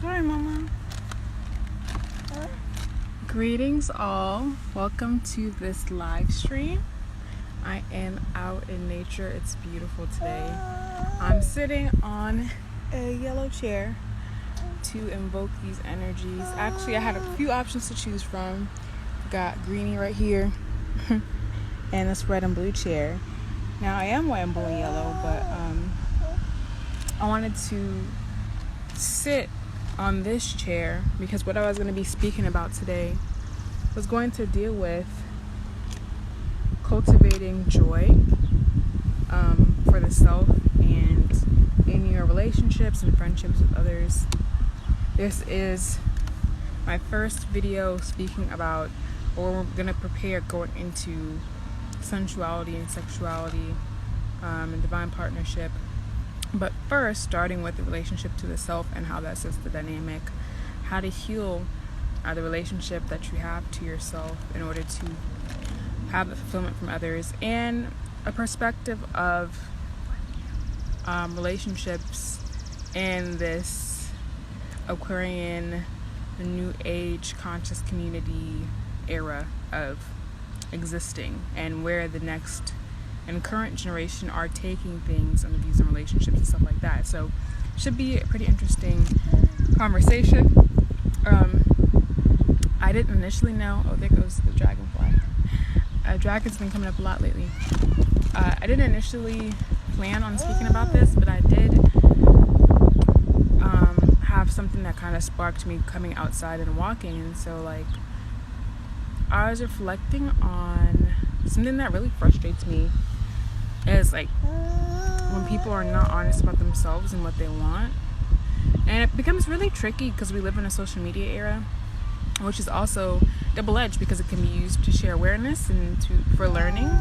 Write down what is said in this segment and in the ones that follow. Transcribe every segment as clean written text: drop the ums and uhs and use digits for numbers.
Sorry, Mama. Greetings all. Welcome to this live stream. I am out in nature. It's beautiful today. I'm sitting on a yellow chair to invoke these energies. Actually, I had a few options to choose from. Got greenie right here and this red and blue chair. Now I am white and blue and yellow, but I wanted to sit on this chair because what I was going to be speaking about today was going to deal with cultivating joy for the self and in your relationships and friendships with others. This is my first video speaking about, or we're going to prepare going into sensuality and sexuality and divine partnership. But first, starting with the relationship to the self and how that sets the dynamic, how to heal the relationship that you have to yourself in order to have the fulfillment from others, and a perspective of relationships in this Aquarian, New Age conscious community era of existing, and where the next and current generation are taking things and the views and relationships and stuff like that. So should be a pretty interesting conversation. I didn't initially know, there goes the dragonfly. Dragon's been coming up a lot lately. I didn't initially plan on speaking about this, but I did have something that kind of sparked me coming outside and walking. And so I was reflecting on something that really frustrates me is when people are not honest about themselves and what they want. And it becomes really tricky because we live in a social media era, which is also double-edged because it can be used to share awareness and for learning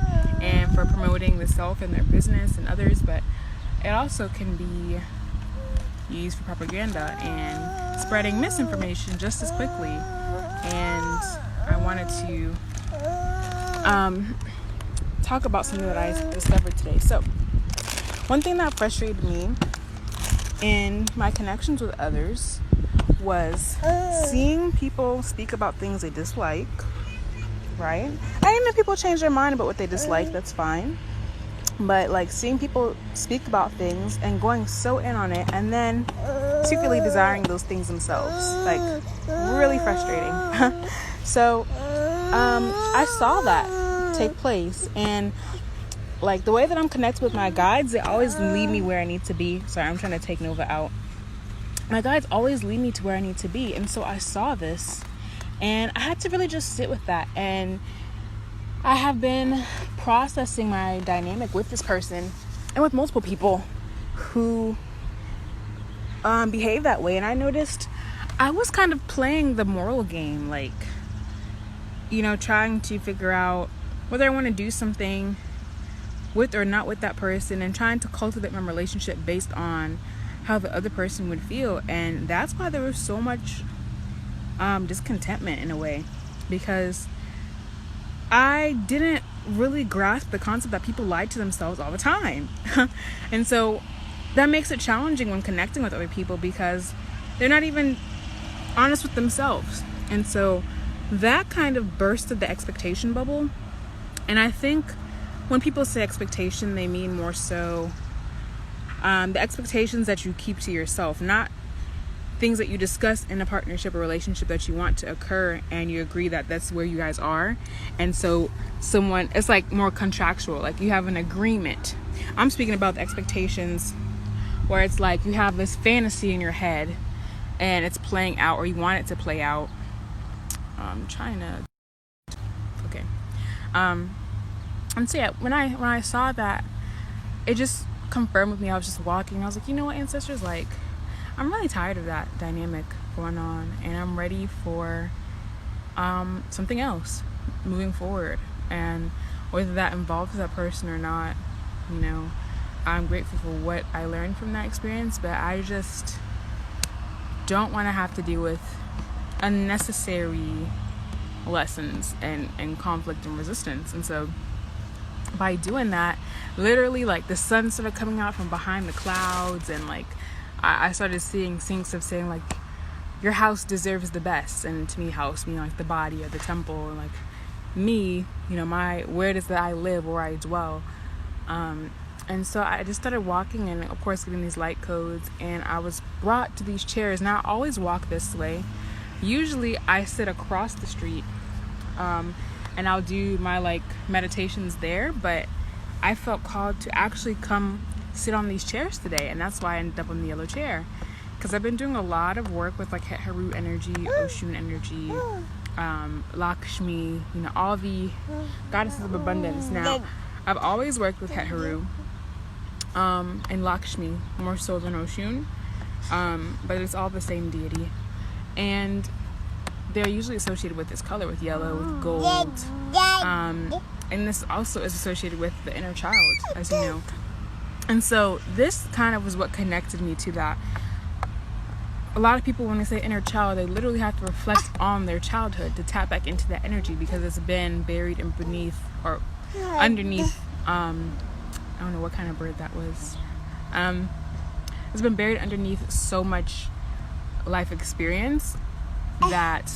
and for promoting the self and their business and others, but it also can be used for propaganda and spreading misinformation just as quickly. And I wanted to talk about something that I discovered today. So one thing that frustrated me in my connections with others was seeing people speak about things they dislike, right? And even if people change their mind about what they dislike, that's fine. But seeing people speak about things and going so in on it and then secretly desiring those things themselves, really frustrating. So I saw that take place, and the way that I'm connected with my guides, they always lead me where I need to be. Sorry, I'm trying to take Nova out. My guides always lead me to where I need to be. And so I saw this and I had to really just sit with that. And I have been processing my dynamic with this person and with multiple people who behave that way. And I noticed I was kind of playing the moral game, trying to figure out whether I want to do something with or not with that person, and trying to cultivate my relationship based on how the other person would feel. And that's why there was so much discontentment in a way, because I didn't really grasp the concept that people lie to themselves all the time. And so that makes it challenging when connecting with other people because they're not even honest with themselves. And so that kind of bursted the expectation bubble. And I think when people say expectation, they mean more so the expectations that you keep to yourself, not things that you discuss in a partnership or relationship that you want to occur and you agree that that's where you guys are. And so it's more contractual, you have an agreement. I'm speaking about the expectations where it's you have this fantasy in your head and it's playing out, or you want it to play out. I'm trying to okay. And so yeah, when I saw that, it just confirmed with me. I was just walking. I was like, you know what, ancestors, I'm really tired of that dynamic going on, and I'm ready for something else moving forward. And whether that involves that person or not, I'm grateful for what I learned from that experience, but I just don't want to have to deal with unnecessary lessons and conflict and resistance. And so by doing that, literally the sun started coming out from behind the clouds, and I started seeing sinks of saying your house deserves the best. And to me, house meaning like the body or the temple, and like me, where it is that I live, where I dwell. And so I just started walking and, of course, getting these light codes. And I was brought to these chairs. Now, I always walk this way. Usually, I sit across the street. And I'll do my, like, meditations there. But I felt called to actually come sit on these chairs today. And that's why I ended up on the yellow chair. Because I've been doing a lot of work with, like, Het Haru energy, Oshun energy, Lakshmi, all the goddesses of abundance. Now, I've always worked with Het Haru and Lakshmi, more so than Oshun, but it's all the same deity. And they're usually associated with this color, with yellow, with gold. And this also is associated with the inner child, as you know. And so this kind of was what connected me to that. A lot of people, when they say inner child, they literally have to reflect on their childhood to tap back into that energy, because it's been buried in beneath or underneath, I don't know what kind of bird that was. It's been buried underneath so much life experience that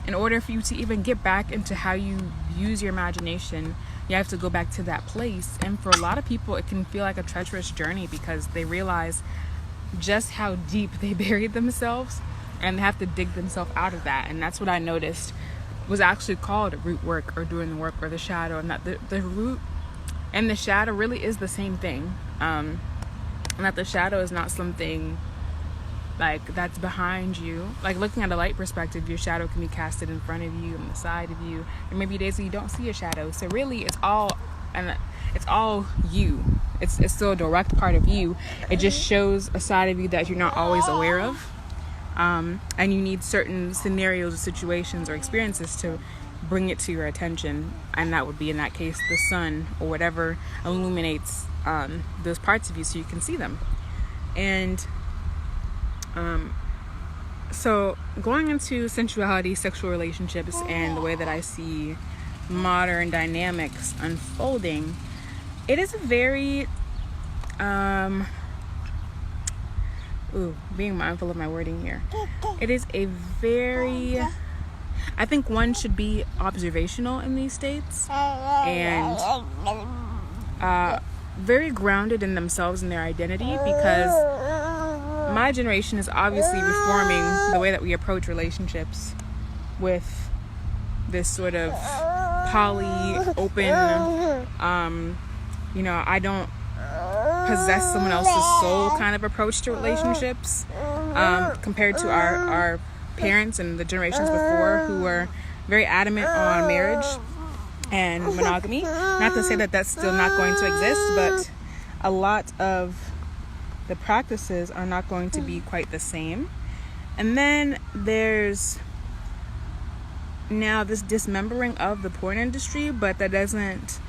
in order for you to even get back into how you use your imagination, you have to go back to that place. And for a lot of people, it can feel like a treacherous journey, because they realize just how deep they buried themselves, and they have to dig themselves out of that. And that's what I noticed was actually called root work, or doing the work, or the shadow, and that the root and the shadow really is the same thing. And that the shadow is not something like that's behind you. Like, looking at a light perspective, your shadow can be casted in front of you, on the side of you, and maybe days when you don't see your shadow. So really, it's all you. It's still a direct part of you. It just shows a side of you that you're not always aware of. And you need certain scenarios or situations or experiences to bring it to your attention. And that would be, in that case, the sun or whatever illuminates those parts of you so you can see them. And so going into sensuality, sexual relationships, and the way that I see modern dynamics unfolding, it is a very being mindful of my wording here. It is a very, I think one should be observational in these states, and very grounded in themselves and their identity, because my generation is obviously reforming the way that we approach relationships with this sort of poly, open, I don't possess someone else's soul kind of approach to relationships, compared to our parents and the generations before, who were very adamant on marriage and monogamy. Not to say that that's still not going to exist, but a lot of the practices are not going to be quite the same. And then there's now this dismembering of the porn industry, but that doesn't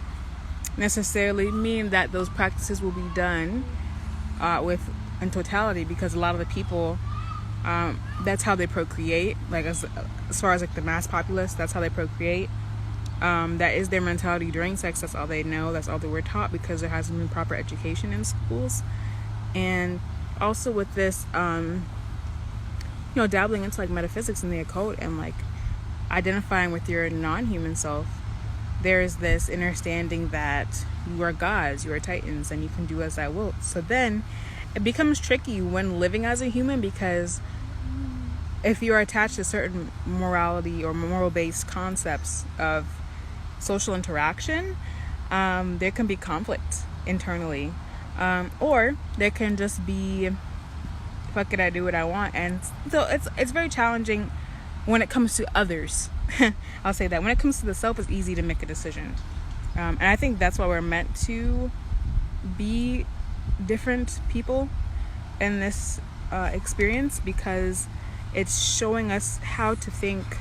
necessarily mean that those practices will be done in totality, because a lot of the people, that's how they procreate. Like, as far as like the mass populace, that's how they procreate. That is their mentality during sex. That's all they know. That's all they were taught, because there hasn't been proper education in schools. And also with this, dabbling into like metaphysics and the occult, and like identifying with your non-human self, there's this understanding that you are gods, you are titans, and you can do as I will. So then it becomes tricky when living as a human, because if you are attached to certain morality or moral-based concepts of social interaction, there can be conflict internally, or there can just be, fuck it, I do what I want. And so it's very challenging when it comes to others. I'll say that when it comes to the self, it's easy to make a decision, and I think that's why we're meant to be different people in this experience, because it's showing us how to think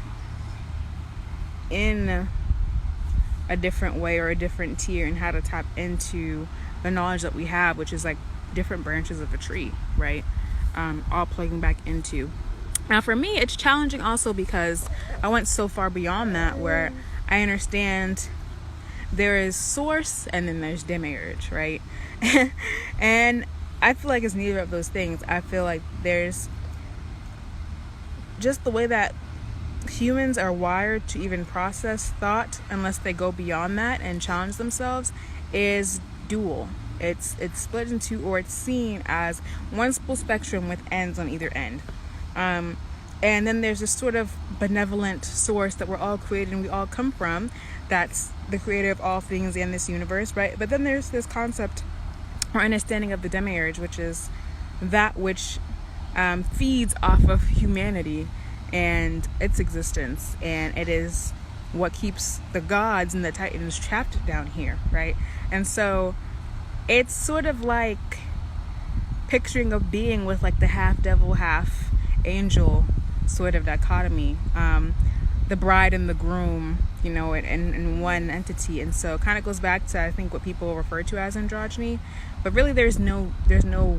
in a different way or a different tier, and how to tap into the knowledge that we have, which is like different branches of a tree, right? All plugging back into. Now for me, it's challenging also because I went so far beyond that, where I understand there is source and then there's demiurge, right? And I feel like it's neither of those things. I feel like there's just the way that humans are wired to even process thought, unless they go beyond that and challenge themselves, is dual. It's split into, or it's seen as one full spectrum with ends on either end. And then there's this sort of benevolent source that we're all created and we all come from. That's the creator of all things in this universe, right? But then there's this concept or understanding of the demiurge, which is that which feeds off of humanity and its existence, and it is what keeps the gods and the titans trapped down here, right? And so it's sort of like picturing a being with like the half devil, half angel sort of dichotomy, the bride and the groom, you know, in one entity. And so it kind of goes back to, I think, what people refer to as androgyny, but really there's no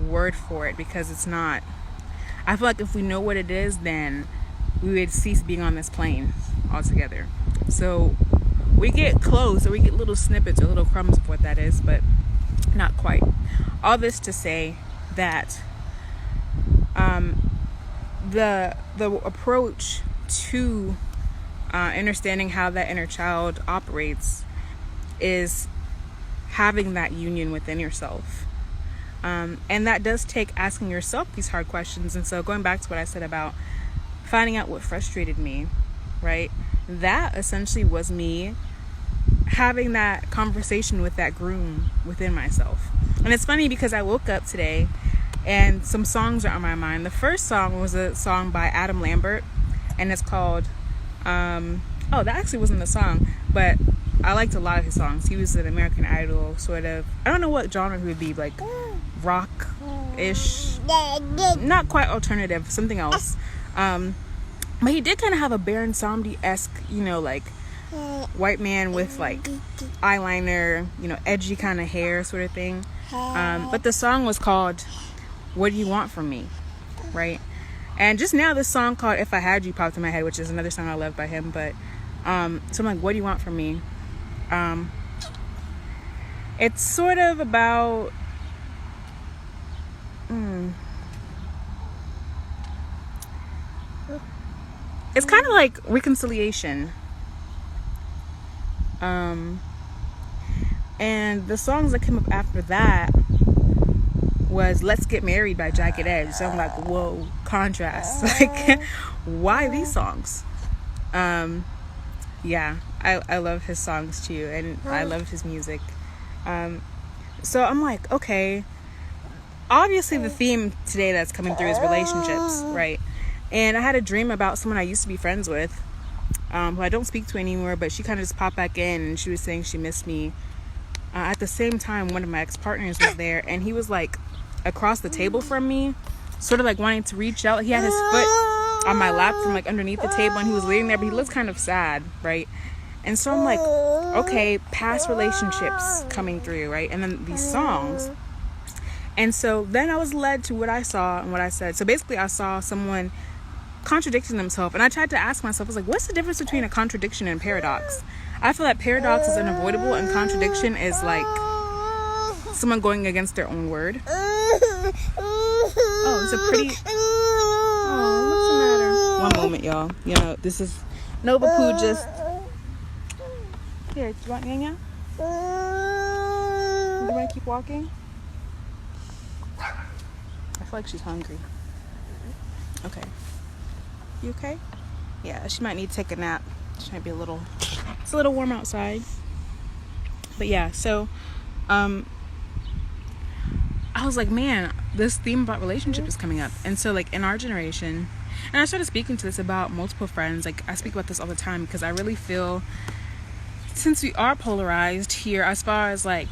word for it, because it's not. I feel like if we know what it is, then we would cease being on this plane altogether. So we get close, or we get little snippets or little crumbs of what that is, but not quite. All this to say that the approach to understanding how that inner child operates is having that union within yourself. And that does take asking yourself these hard questions. And so going back to what I said about finding out what frustrated me, right? That essentially was me having that conversation with that groom within myself. And it's funny because I woke up today and some songs are on my mind. The first song was a song by Adam Lambert, and it's called that actually wasn't the song, but I liked a lot of his songs. He was an American Idol sort of, I don't know what genre he would be, like rock-ish, not quite alternative, something else. But he did kind of have a Baron Samedi-esque, you know, like white man with like eyeliner, you know, edgy kind of hair sort of thing. But the song was called What Do You Want From Me, right? And just now this song called If I Had You popped in my head, which is another song I love by him. But so I'm like, what do you want from me? It's sort of about it's kind of like reconciliation. And the songs that came up after that was Let's Get Married by Jagged Edge. So I'm like, whoa, contrast. Like, why these songs? Yeah, I love his songs too, and I love his music. So I'm like, okay, obviously the theme today that's coming through is relationships, right? And I had a dream about someone I used to be friends with, who I don't speak to anymore, but she kind of just popped back in and she was saying she missed me. At the same time, one of my ex-partners was there, and he was like across the table from me, sort of like wanting to reach out. He had his foot on my lap from like underneath the table, and he was laying there, but he looked kind of sad, right? And so I'm like, okay, past relationships coming through, right? And then these songs. And so then I was led to what I saw and what I said. So basically I saw someone contradicting themselves, and I tried to ask myself, I was like, what's the difference between a contradiction and paradox? I feel like paradox is unavoidable, and contradiction is like someone going against their own word. Oh, it's a pretty... Oh, what's the matter? One moment, y'all. You know, this is... Nova Poo just... Here, do you want Nyanya? Do you want to keep walking? I feel like she's hungry. Okay. You okay? Yeah, she might need to take a nap. She might be it's a little warm outside. But yeah, so I was like, man, this theme about relationship is coming up. And so like in our generation, and I started speaking to this about multiple friends, like I speak about this all the time, because I really feel, since we are polarized here as far as like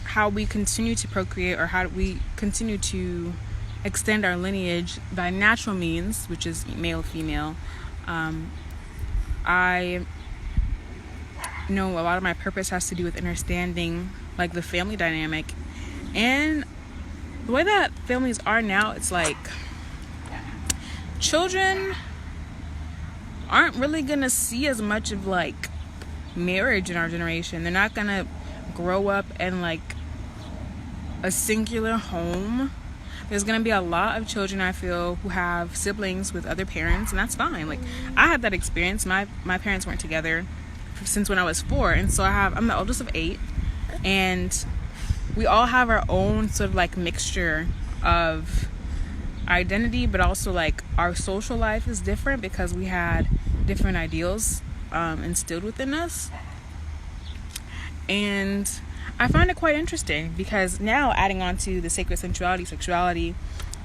how we continue to procreate, or how we continue to extend our lineage by natural means, which is male female, I know a lot of my purpose has to do with understanding like the family dynamic and the way that families are now. It's like children aren't really gonna see as much of like marriage in our generation. They're not gonna grow up in like a singular home, There's going to be a lot of children, I feel, who have siblings with other parents, and that's fine. Like, I had that experience. My parents weren't together since when I was 4, and so I'm the oldest of 8, and we all have our own sort of like mixture of identity, but also like our social life is different because we had different ideals instilled within us. And I find it quite interesting because now, adding on to the sacred sensuality, sexuality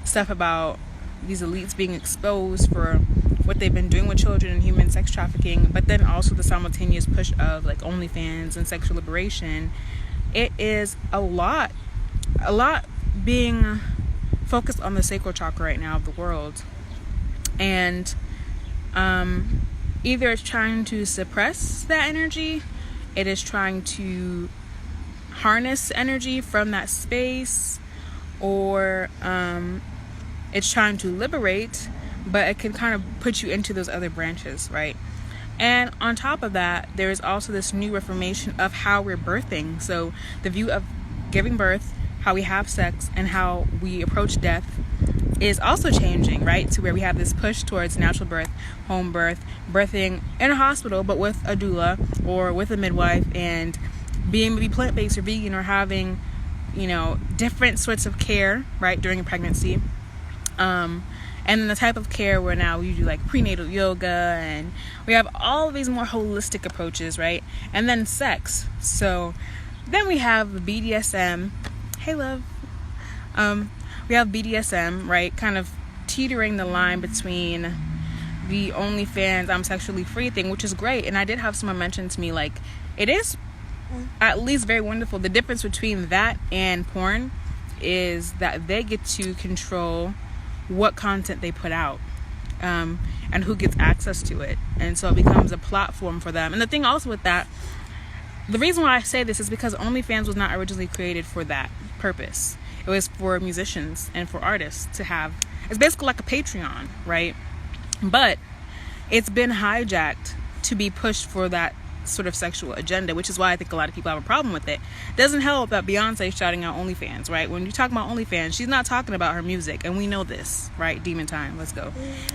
stuff about these elites being exposed for what they've been doing with children and human sex trafficking, but then also the simultaneous push of like OnlyFans and sexual liberation, it is a lot being focused on the sacral chakra right now of the world. And either it's trying to suppress that energy, it is trying to harness energy from that space, or it's trying to liberate, but it can kind of put you into those other branches, right? And on top of that, there is also this new reformation of how we're birthing. So the view of giving birth, how we have sex, and how we approach death is also changing, right? To where we have this push towards natural birth, home birth, birthing in a hospital, but with a doula or with a midwife, and being maybe plant-based or vegan, or having, you know, different sorts of care, right, during a pregnancy. And then the type of care where now we do like prenatal yoga, and we have all of these more holistic approaches, right? And then sex. So then we have BDSM. Hey, love. We have BDSM, right? Kind of teetering the line between the OnlyFans, I'm sexually free thing, which is great. And I did have someone mention to me, like, it is at least very wonderful. The difference between that and porn is that they get to control what content they put out, and who gets access to it. And so it becomes a platform for them. And the thing also with that, the reason why I say this is because OnlyFans was not originally created for that purpose. It was for musicians and for artists to have. It's basically like a Patreon, right? But it's been hijacked to be pushed for that sort of sexual agenda, which is why I think a lot of people have a problem with it. Doesn't help that Beyonce is shouting out OnlyFans, right? When you talk about OnlyFans, she's not talking about her music, and we know this, right? Demon time, let's go.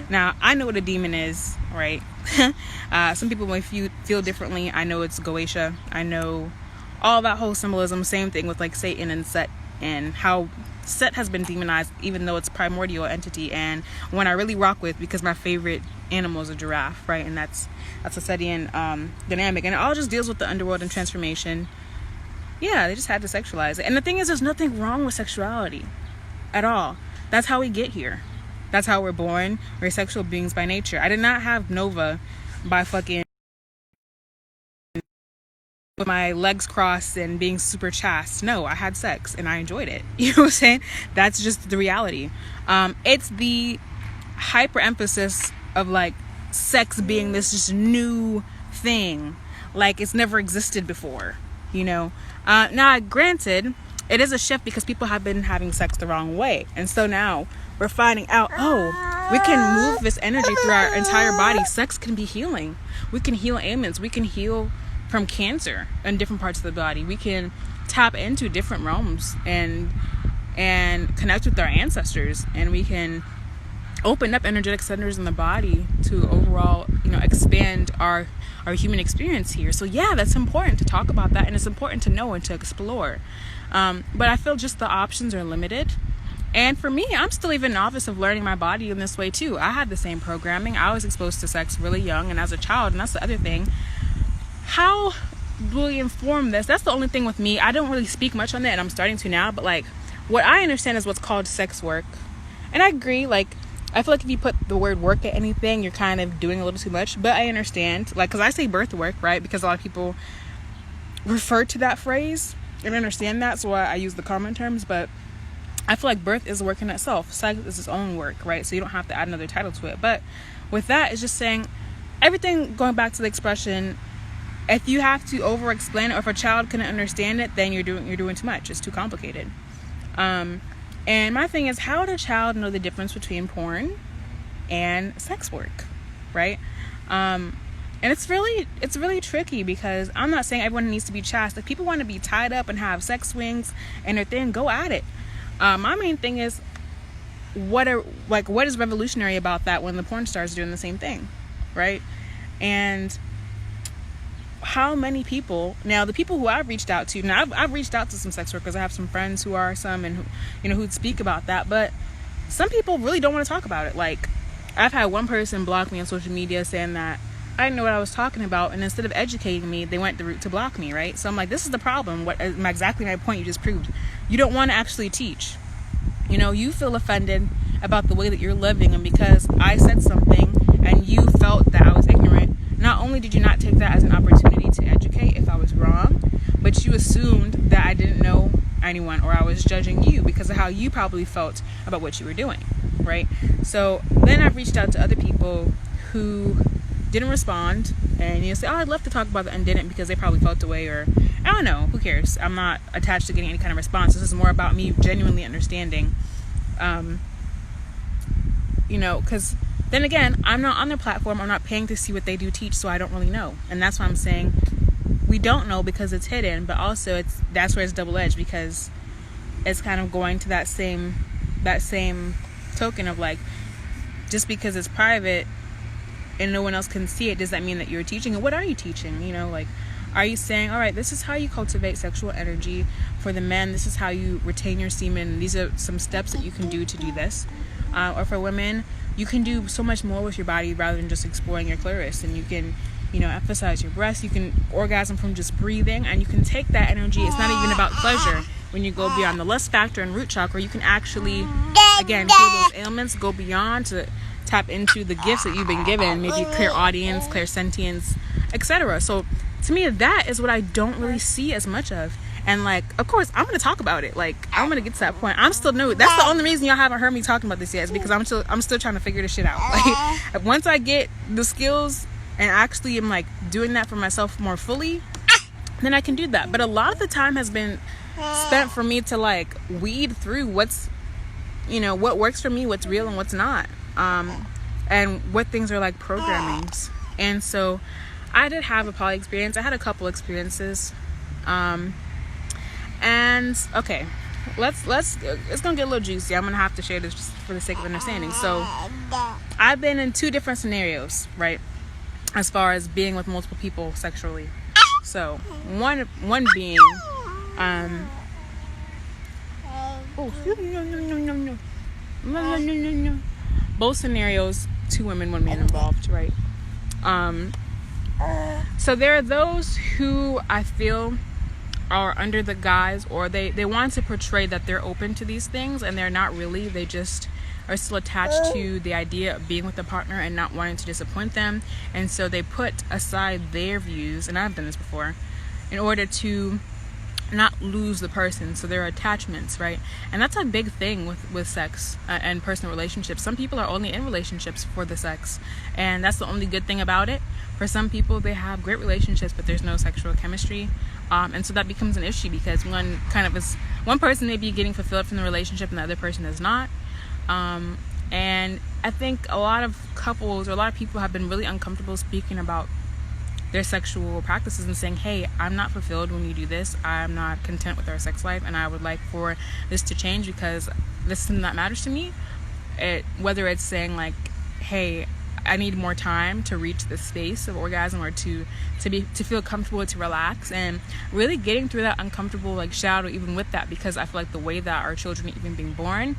Now, I know what a demon is, right? Some people may feel differently. I know it's Goetia. I know all that whole symbolism. Same thing with like Satan and Set, and how Set has been demonized, even though it's a primordial entity, and one I really rock with because my favorite animal is a giraffe, right? And that's a Setian dynamic, and it all just deals with the underworld and transformation. Yeah, they just had to sexualize it. And the thing is, there's nothing wrong with sexuality at all. That's how we get here. That's how we're born. We're sexual beings by nature. I did not have Nova by fucking with my legs crossed and being super chaste. No, I had sex and I enjoyed it. You know what I'm saying? That's just the reality. It's the hyper emphasis of like sex being this just new thing, like it's never existed before, you know. Now granted, it is a shift because people have been having sex the wrong way, and so now we're finding out, oh, we can move this energy through our entire body. Sex can be healing. We can heal ailments. We can heal from cancer in different parts of the body. We can tap into different realms and connect with our ancestors, and we can open up energetic centers in the body to overall, you know, expand our human experience here. So yeah, that's important to talk about that, and it's important to know and to explore. But I feel just the options are limited. And for me, I'm still even novice of learning my body in this way too. I had the same programming. I was exposed to sex really young and as a child, and that's the other thing. How do we inform this? That's the only thing with me. I don't really speak much on it, and I'm starting to now, but like what I understand is what's called sex work. And I agree, like I feel like if you put the word work at anything, you're kind of doing a little too much. But I understand, like, because I say birth work, right? Because a lot of people refer to that phrase and understand that, so I use the common terms. But I feel like birth is a work in itself. Sex is its own work, right? So you don't have to add another title to it. But with that, it's just saying everything, going back to the expression, if you have to over-explain it, or if a child couldn't understand it, then you're doing too much. It's too complicated. And my thing is, how would a child know the difference between porn and sex work, right? And it's really tricky, because I'm not saying everyone needs to be chaste. If people want to be tied up and have sex swings and their thing, go at it. My main thing is, what is revolutionary about that when the porn stars are doing the same thing, right? And how many people, now the people who I've reached out to, now I've reached out to some sex workers. I have some friends who are some, and who'd speak about that, but some people really don't want to talk about it. Like, I've had one person block me on social media saying that I didn't know what I was talking about, and instead of educating me, they went the route to block me, right? So I'm like, this is the problem. What exactly my point you just proved? You don't want to actually teach. You feel offended about the way that you're living, and because I said something and you felt that I was ignorant, not only did you not take that as an opportunity to educate if I was wrong, but you assumed that I didn't know anyone, or I was judging you because of how you probably felt about what you were doing, right? So then I've reached out to other people who didn't respond, and say, oh, I'd love to talk about the didn't, because they probably felt away, or I don't know, who cares? I'm not attached to getting any kind of response. This is more about me genuinely understanding, because then again, I'm not on their platform. I'm not paying to see what they do teach, so I don't really know. And that's why I'm saying we don't know, because it's hidden, but also that's where it's double-edged, because it's kind of going to that same token of, like, just because it's private and no one else can see it, does that mean that you're teaching? And what are you teaching? Are you saying, all right, this is how you cultivate sexual energy for the men, this is how you retain your semen, these are some steps that you can do to do this, or for women, you can do so much more with your body rather than just exploring your clitoris, and you can emphasize your breasts, you can orgasm from just breathing, and you can take that energy. It's not even about pleasure. When you go beyond the lust factor and root chakra, you can actually, again, heal those ailments, go beyond to tap into the gifts that you've been given, maybe clairaudience, clairsentience, etc. So to me, that is what I don't really see as much of. And, like, of course, I'm going to talk about it. Like, I'm going to get to that point. I'm still new. That's the only reason y'all haven't heard me talking about this yet, is because I'm still trying to figure this shit out. Like, once I get the skills and actually am, like, doing that for myself more fully, then I can do that. But a lot of the time has been spent for me to, like, weed through what's, what works for me, what's real and what's not. And what things are like programmings. And so I did have a poly experience. I had a couple experiences. And okay, it's gonna get a little juicy. I'm gonna have to share this just for the sake of understanding. So I've been in 2 different scenarios, right, as far as being with multiple people sexually. So one being both scenarios, 2 women, 1 man involved, right? So there are those who I feel are under the guise, or they want to portray that they're open to these things, and they're not really. They just are still attached to the idea of being with a partner and not wanting to disappoint them, and so they put aside their views, and I've done this before, in order to not lose the person. So there are attachments, right? And that's a big thing with sex and personal relationships. Some people are only in relationships for the sex, and that's the only good thing about it. For some people, they have great relationships, but there's no sexual chemistry, and so that becomes an issue, because one person may be getting fulfilled from the relationship and the other person is not. And I think a lot of couples, or a lot of people, have been really uncomfortable speaking about their sexual practices and saying, hey, I'm not fulfilled when you do this, I'm not content with our sex life, and I would like for this to change because this is something that matters to me. Whether it's saying, like, hey, I need more time to reach the space of orgasm, or to feel comfortable, to relax, and really getting through that uncomfortable, like, shadow even with that, because I feel like the way that our children are even being born,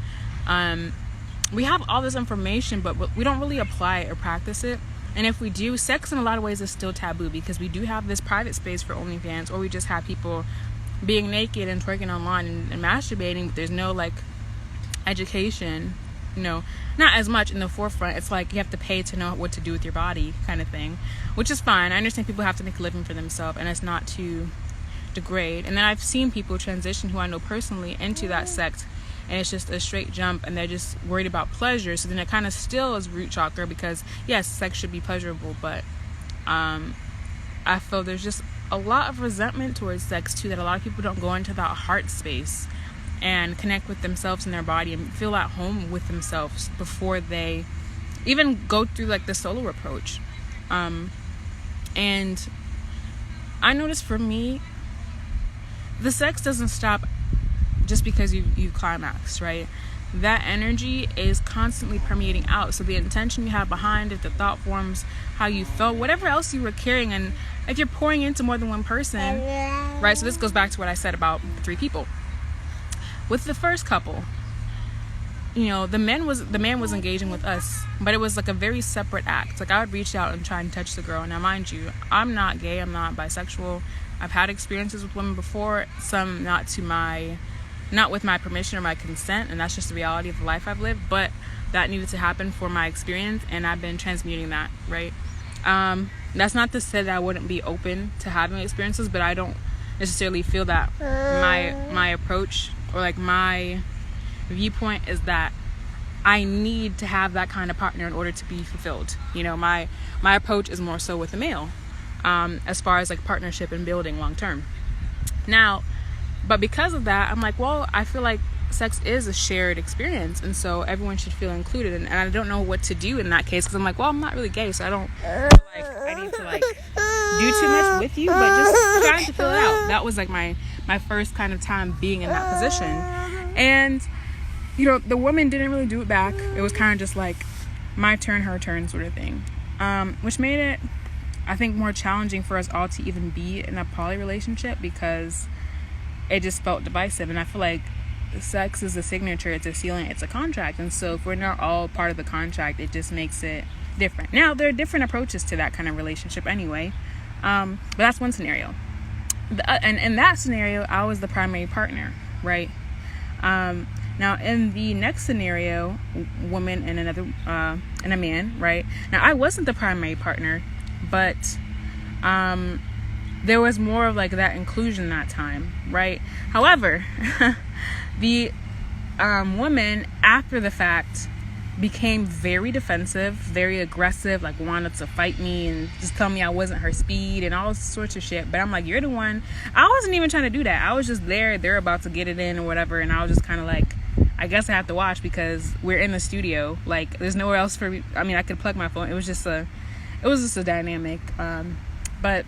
we have all this information, but we don't really apply it or practice it. And if we do, sex in a lot of ways is still taboo, because we do have this private space for OnlyFans, or we just have people being naked and twerking online and masturbating, but there's no, like, education, not as much in the forefront. It's like you have to pay to know what to do with your body, kind of thing, which is fine. I understand people have to make a living for themselves, and it's not to degrade. And then I've seen people transition, who I know personally, into that sex, and it's just a straight jump, and they're just worried about pleasure. So then it kind of still is root chakra, because yes, sex should be pleasurable, but I feel there's just a lot of resentment towards sex too, that a lot of people don't go into that heart space and connect with themselves and their body and feel at home with themselves before they even go through, like, the solo approach. And I noticed for me, the sex doesn't stop just because you climax, right? that energy is constantly permeating out. So the intention you have behind it, the thought forms, how you felt, whatever else you were carrying, and if you're pouring into more than one person, right? So this goes back to what I said about the 3 people. With the first couple, you know, the man was engaging with us, but it was like a very separate act. Like I would reach out and try and touch the girl. Now, mind you, I'm not gay, I'm not bisexual. I've had experiences with women before, some not with my permission or my consent, and that's just the reality of the life I've lived, but that needed to happen for my experience, and I've been transmuting that, right? That's not to say that I wouldn't be open to having experiences, but I don't necessarily feel that my approach or like my viewpoint is that I need to have that kind of partner in order to be fulfilled. You know, my approach is more so with the male, as far as like partnership and building long term. Now, but because of that, I'm like, well, I feel like sex is a shared experience, and so everyone should feel included. And I don't know what to do in that case, because I'm like, well, I'm not really gay, so I don't feel like I need to like do too much with you, but just trying to fill it out. That was like my first kind of time being in that position. And you know, the woman didn't really do it back. It was kind of just like my turn, her turn sort of thing, which made it, I think, more challenging for us all to even be in a poly relationship, because it just felt divisive. And I feel like sex is a signature, it's a sealing, it's a contract, and so if we're not all part of the contract, it just makes it different. Now, there are different approaches to that kind of relationship anyway, but that's one scenario. And in that scenario, I was the primary partner, right? Now, in the next scenario, woman and another and a man, right? Now, I wasn't the primary partner, but there was more of like that inclusion that time, right? However, the woman after the fact became very defensive, very aggressive, like wanted to fight me and just tell me I wasn't her speed and all sorts of shit. But I'm like, you're the one. I wasn't even trying to do that. I was just there. They're about to get it in or whatever, and I was just kind of like, I guess I have to watch because we're in the studio. Like, there's nowhere else for me. I mean, I could plug my phone. It was just a dynamic. But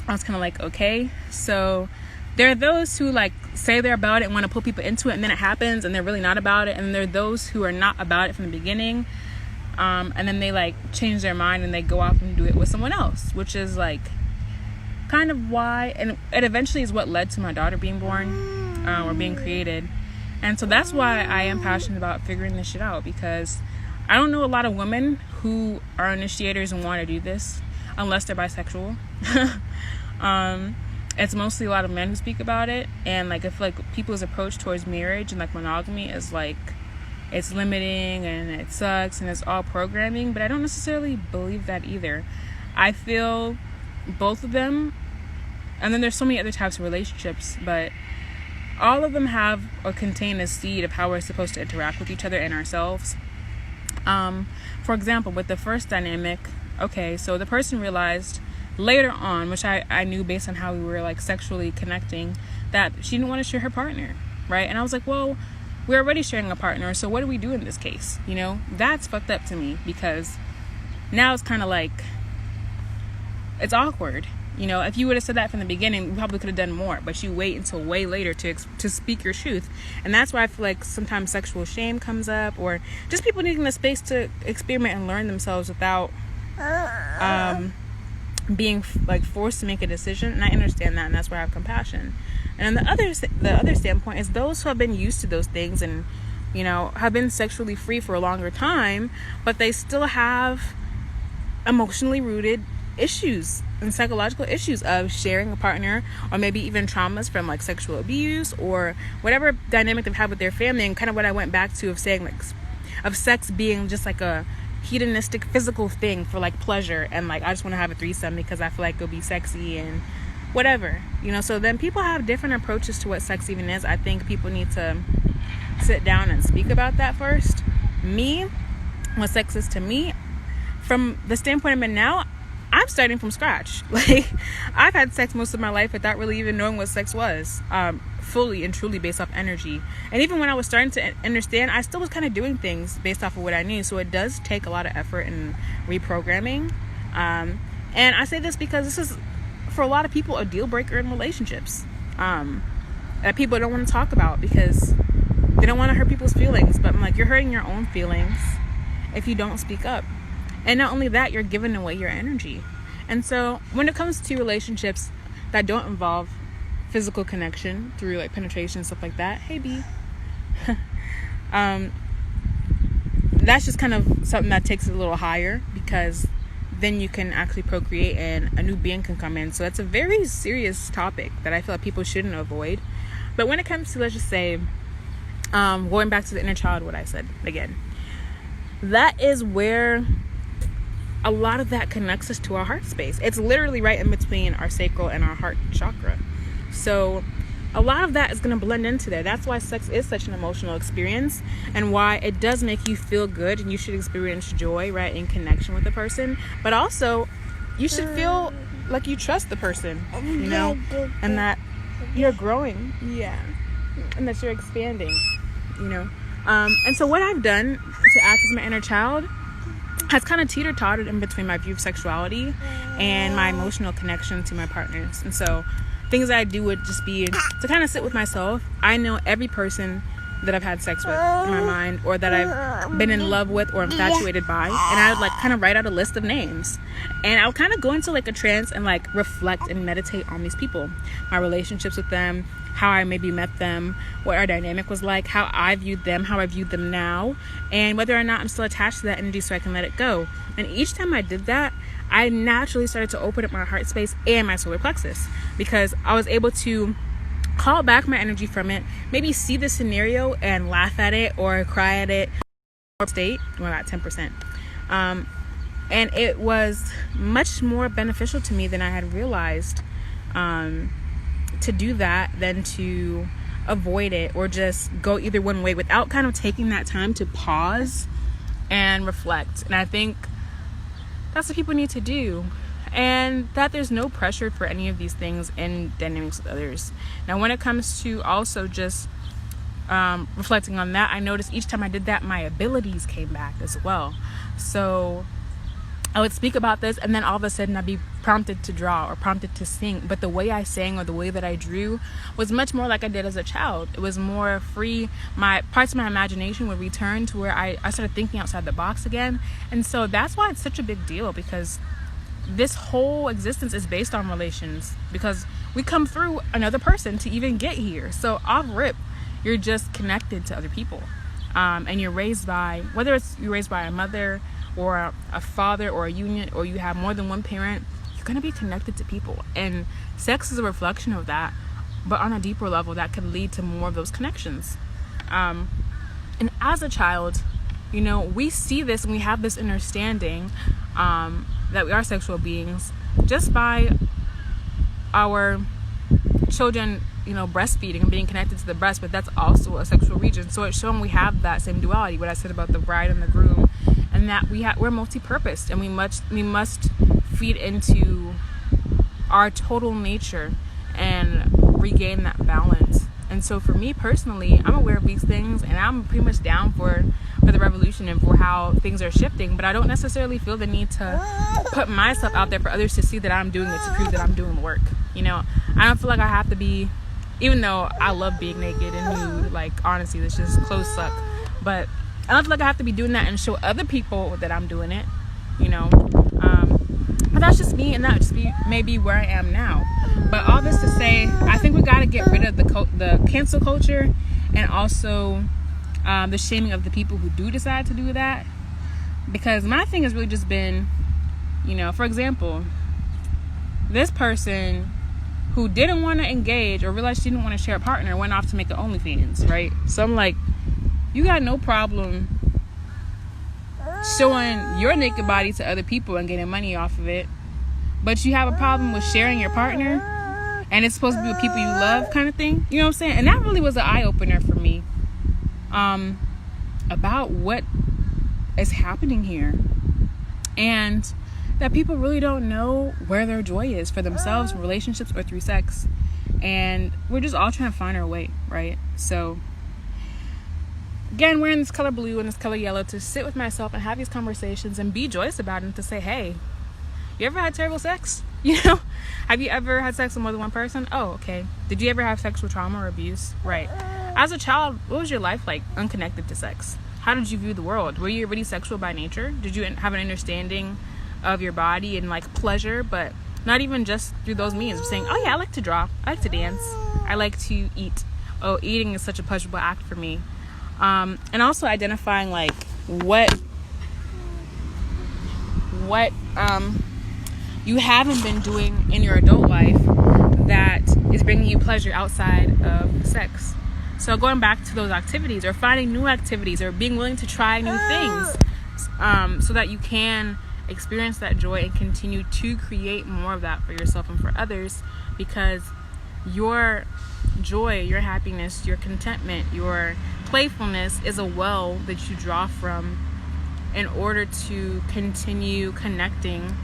I was kind of like, okay. So there are those who like say they're about it and want to pull people into it, and then it happens and they're really not about it. And there are those who are not about it from the beginning, and then they like change their mind and they go off and do it with someone else, which is like kind of why, and it eventually is what led to my daughter being born, or being created. And so that's why I am passionate about figuring this shit out, because I don't know a lot of women who are initiators and want to do this unless they're bisexual. It's mostly a lot of men who speak about it, and like I feel like people's approach towards marriage and like monogamy is like it's limiting and it sucks and it's all programming, but I don't necessarily believe that either. I feel both of them, and then there's so many other types of relationships, but all of them have or contain a seed of how we're supposed to interact with each other and ourselves. For example, with the first dynamic, okay, so the person realized later on, which I knew based on how we were like sexually connecting, that she didn't want to share her partner, right? And I was like, well, we're already sharing a partner, so what do we do in this case? You know, that's fucked up to me, because now it's kind of like, it's awkward. You know, if you would have said that from the beginning, we probably could have done more, but you wait until way later to speak your truth. And that's why I feel like sometimes sexual shame comes up, or just people needing the space to experiment and learn themselves without being like forced to make a decision. And I understand that, and that's where I have compassion. And the other standpoint is those who have been used to those things and, you know, have been sexually free for a longer time, but they still have emotionally rooted issues and psychological issues of sharing a partner, or maybe even traumas from like sexual abuse or whatever dynamic they've had with their family. And kind of what I went back to of saying, like, of sex being just like a hedonistic physical thing for like pleasure, and like I just want to have a threesome because I feel like it'll be sexy and whatever, you know. So then people have different approaches to what sex even is. I think people need to sit down and speak about that first. Me, what sex is to me, from the standpoint I'm in now, I'm starting from scratch. Like, I've had sex most of my life without really even knowing what sex was, fully and truly based off energy. And even when I was starting to understand, I still was kind of doing things based off of what I knew. So it does take a lot of effort and reprogramming. And I say this because this is, for a lot of people, a deal breaker in relationships, that people don't want to talk about, because They don't want to hurt people's feelings. But I'm like, you're hurting your own feelings if you don't speak up. And not only that, you're giving away your energy. And so when it comes to relationships that don't involve physical connection through like penetration and stuff like that, hey B, that's just kind of something that takes it a little higher, because then you can actually procreate and a new being can come in. So that's a very serious topic that I feel like people shouldn't avoid. But when it comes to, let's just say, going back to the inner child, what I said again, that is where a lot of that connects us to our heart space. It's literally right in between our sacral and our heart chakra. So a lot of that is going to blend into there. That's why sex is such an emotional experience, and why it does make you feel good, and you should experience joy, right, in connection with the person. But also, you should feel like you trust the person, you know, and that you're growing, yeah, and that you're expanding, you know. And so what I've done to act as my inner child has kind of teeter-tottered in between my view of sexuality and my emotional connection to my partners. And so things that I do would just be to kind of sit with myself. I know every person that I've had sex with in my mind, or that I've been in love with or infatuated by, and I would like kind of write out a list of names, and I would kind of go into like a trance and like reflect and meditate on these people, my relationships with them, how I maybe met them, what our dynamic was like, how I viewed them, how I viewed them now, and whether or not I'm still attached to that energy so I can let it go. And each time I did that, I naturally started to open up my heart space and my solar plexus, because I was able to call back my energy from it, maybe see the scenario and laugh at it or cry at it, or state, well, about 10%. And it was much more beneficial to me than I had realized, to do that than to avoid it or just go either one way without kind of taking that time to pause and reflect. And I think that's what people need to do, and that there's no pressure for any of these things in dynamics with others. Now, when it comes to also just reflecting on that, I noticed each time I did that, my abilities came back as well. So I would speak about this, and then all of a sudden I'd be prompted to draw or prompted to sing. But the way I sang or the way that I drew was much more like I did as a child. It was more free. My parts of my imagination would return to where I started thinking outside the box again. And so that's why it's such a big deal, because this whole existence is based on relations, because we come through another person to even get here. So off rip, you're just connected to other people, and you're raised by, whether it's you're raised by a mother or a father or a union, or you have more than one parent, you're going to be connected to people. And sex is a reflection of that, but on a deeper level that could lead to more of those connections. And as a child, you know, we see this and we have this understanding that we are sexual beings just by our children, you know, breastfeeding and being connected to the breast, but that's also a sexual region. So it's shown we have that same duality, what I said about the bride and the groom, and that we're multi-purposed, and we must feed into our total nature and regain that balance. And so for me personally, I'm aware of these things, and I'm pretty much down for the revolution and for how things are shifting, but I don't necessarily feel the need to put myself out there for others to see that I'm doing it, to prove that I'm doing the work. You know, I don't feel like I have to be, even though I love being naked and nude, like honestly, this just clothes suck, but I don't feel like I have to be doing that and show other people that I'm doing it, you know. But that's just me, and that just maybe where I am now. But all this to say, I think we got to get rid of the cancel culture, and also the shaming of the people who do decide to do that. Because my thing has really just been, you know, for example, this person who didn't want to engage or realized she didn't want to share a partner went off to make an OnlyFans, right? So I'm like, you got no problem showing your naked body to other people and getting money off of it, but you have a problem with sharing your partner, and it's supposed to be with people you love, kind of thing. You know what I'm saying? And that really was an eye-opener for me about what is happening here, and that people really don't know where their joy is for themselves, relationships, or through sex. And we're just all trying to find our way, right? So again, wearing this color blue and this color yellow to sit with myself and have these conversations and be joyous about it, and to say, hey, you ever had terrible sex? You know, have you ever had sex with more than one person? Oh, okay. Did you ever have sexual trauma or abuse? Right. As a child, what was your life like unconnected to sex? How did you view the world? Were you already sexual by nature? Did you have an understanding of your body and like pleasure, but not even just through those means of saying, oh yeah, I like to draw, I like to dance, I like to eat. Oh, eating is such a pleasurable act for me. And also identifying like what you haven't been doing in your adult life that is bringing you pleasure outside of sex. So going back to those activities, or finding new activities, or being willing to try new things, so that you can experience that joy and continue to create more of that for yourself and for others, because your joy, your happiness, your contentment, your playfulness is a well that you draw from in order to continue connecting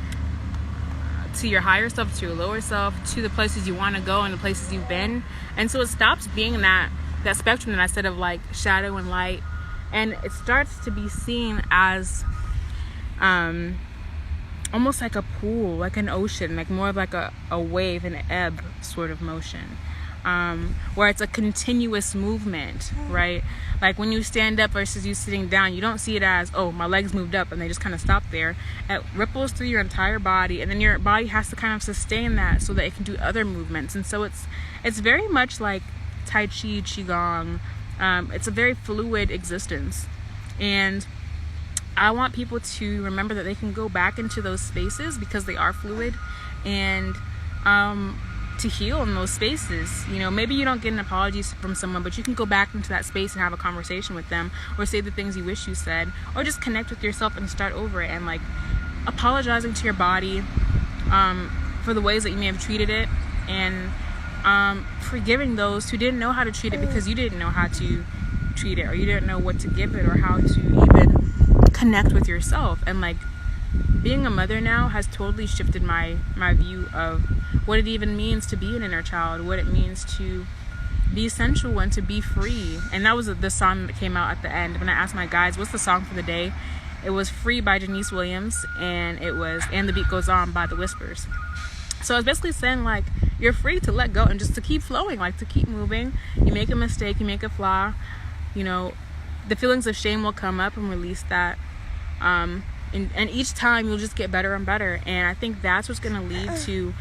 to your higher self, to your lower self, to the places you want to go and the places you've been. And so it stops being that spectrum that I said of like shadow and light, and it starts to be seen as almost like a pool, like an ocean, like more of like a wave, an ebb sort of motion, where it's a continuous movement, right? Like when you stand up versus you sitting down, you don't see it as, oh, my legs moved up and they just kind of stop there. It ripples through your entire body, and then your body has to kind of sustain that so that it can do other movements. And so it's very much like Tai Chi, Qigong. It's a very fluid existence, and I want people to remember that they can go back into those spaces because they are fluid, and to heal in those spaces. You know, maybe you don't get an apology from someone, but you can go back into that space and have a conversation with them, or say the things you wish you said, or just connect with yourself and start over it, and like apologizing to your body for the ways that you may have treated it, and forgiving those who didn't know how to treat it because you didn't know how to treat it, or you didn't know what to give it, or how to even connect with yourself. And like being a mother now has totally shifted my view of what it even means to be an inner child, what it means to be sensual and to be free. And that was the song that came out at the end when I asked my guys, what's the song for the day? It was Free by Janice Williams, and it was And the Beat Goes On by The Whispers. So I was basically saying like, you're free to let go and just to keep flowing, like to keep moving. You make a mistake, you make a flaw, you know, the feelings of shame will come up, and release that. And each time you'll just get better and better. And I think that's what's going to lead to,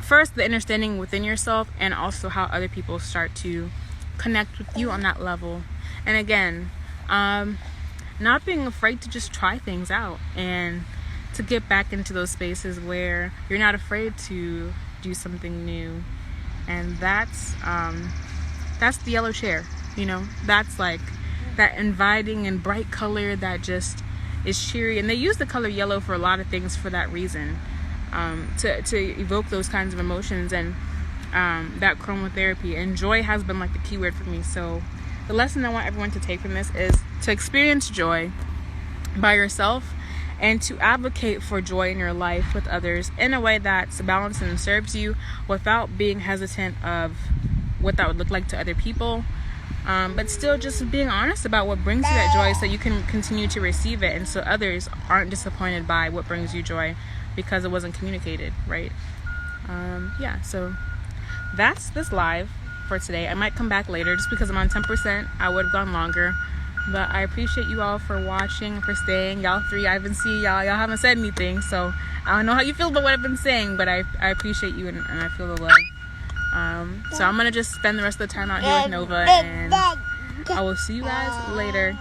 first, the understanding within yourself, and also how other people start to connect with you on that level. And again, not being afraid to just try things out, and to get back into those spaces where you're not afraid to do something new. And that's the yellow chair, you know, that's like that inviting and bright color that just is cheery. And they use the color yellow for a lot of things for that reason, to evoke those kinds of emotions, and that chromotherapy. And joy has been like the key word for me. So the lesson I want everyone to take from this is to experience joy by yourself, and to advocate for joy in your life with others in a way that's balanced and serves you, without being hesitant of what that would look like to other people, but still just being honest about what brings you that joy, so you can continue to receive it, and so others aren't disappointed by what brings you joy because it wasn't communicated, right? So that's this live for today. I might come back later just because I'm on 10%. I would have gone longer. But I appreciate you all for watching, for staying. Y'all three, I haven't seen y'all. Y'all haven't said anything, so I don't know how you feel about what I've been saying, but I appreciate you, and I feel the love. So I'm going to just spend the rest of the time out here with Nova, and I will see you guys later.